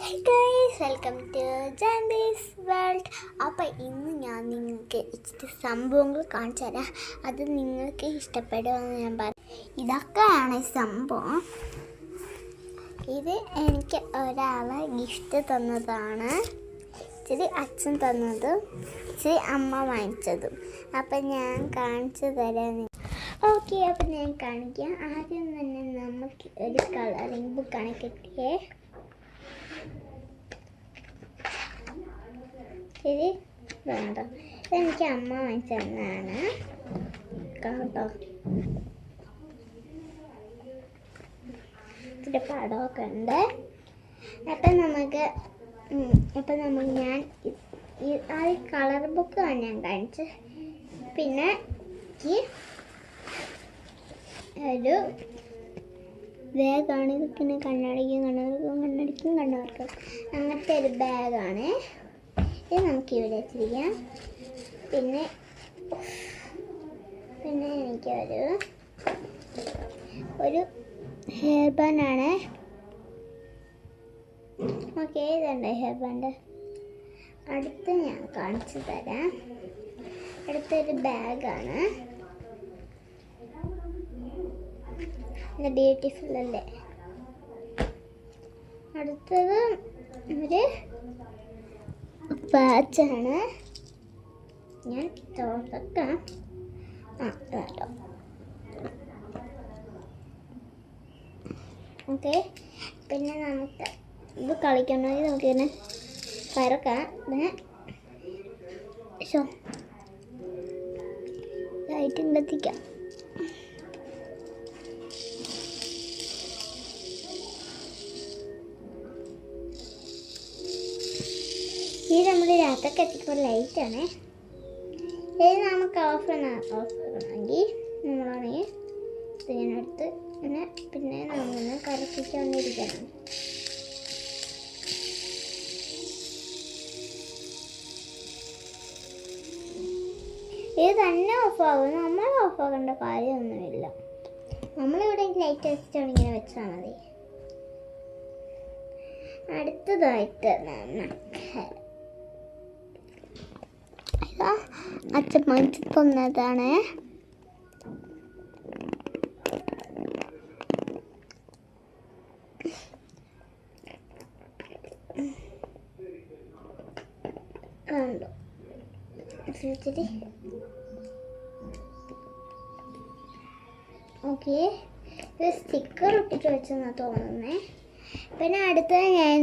Hey guys, welcome to Jandy's World. അപ്പോൾ ഇന്ന് ഞാൻ നിങ്ങൾക്ക് ഇച്ചിരി സംഭവങ്ങൾ കാണിച്ചു തരാം. അത് നിങ്ങൾക്ക് ഇഷ്ടപ്പെടുമെന്ന് ഞാൻ പറയും. ഇതൊക്കെയാണ് ഈ സംഭവം. ഇത് എനിക്ക് ഒരാളെ ഗിഫ്റ്റ് തന്നതാണ്. ഇച്ചിരി അച്ഛൻ തന്നതും ഇച്ചിരി അമ്മ വാങ്ങിച്ചതും. അപ്പം ഞാൻ കാണിച്ചു തരാം. ഓക്കെ, അപ്പം ഞാൻ കാണിക്കാം. ആദ്യം തന്നെ നമുക്ക് ഒരു കളറിംഗ് ബുക്കാണ് കിട്ടിയേ. ഇത് വേണ്ട, ഇതെനിക്ക് അമ്മ വാങ്ങിച്ചു തന്നതാണ് കേട്ടോ. ഇതിൻ്റെ പടമൊക്കെ ഉണ്ട്. അപ്പം നമുക്ക് ഞാൻ ആ കളർ ബുക്കാണ് ഞാൻ കാണിച്ചത്. പിന്നെ ഒരു ബാഗാണ്. ഇതിങ്ങനെ കണ്ണടയ്ക്കും അങ്ങനത്തെ ഒരു ബാഗാണ്. ഇത് നമുക്കിവിടെ വെച്ചിരിക്കാം. പിന്നെ എനിക്കൊരു ഹെയർ ബാൻഡാണ്. ഓക്കെ, ഇതുണ്ട് ഹെയർ ബാൻഡ്. അടുത്ത് ഞാൻ കാണിച്ചു തരാം. അടുത്തൊരു ബാഗാണ്. ഇത് ബ്യൂട്ടിഫുൾ അല്ലേ. അടുത്തത് ഒരു പാച്ചാണ്. ഞാൻ തുറക്കാം. കേട്ടോ. ഓക്കെ, പിന്നെ നമുക്ക് ഇത് കളിക്കണമെങ്കിൽ നമുക്കിങ്ങനെ കറക്കാം. പിന്നെ ലൈറ്റും കത്തിക്കാം. ഇത് നമ്മൾ രാത്രിയൊക്കെ എത്തിക്കുമ്പോൾ ലൈറ്റാണ്. ഇത് നമുക്ക് ഓഫ് ആക്കണമെങ്കിൽ നമ്മളാണെങ്കിൽ ഇതിങ്ങനെ എടുത്ത് പിന്നെ നമ്മളിങ്ങനെ കറപ്പിച്ചുകൊണ്ടിരിക്കണം. ഇത് തന്നെ ഓഫാകും. നമ്മൾ ഓഫാക്കേണ്ട കാര്യമൊന്നുമില്ല. നമ്മളിവിടെ ലൈറ്റ് വെച്ചിട്ടാണ് ഇങ്ങനെ വെച്ചാൽ മതി. അടുത്തതായിട്ട് അച്ഛൻ വാങ്ങിച്ചു തന്നതാണ്. കണ്ടോ ഓക്കെ, ഇത് സ്റ്റിക്കർ ഒട്ടിച്ച് വെച്ചെന്നാണ് തോന്നുന്നത്. പിന്നെ അടുത്തത് ഞാൻ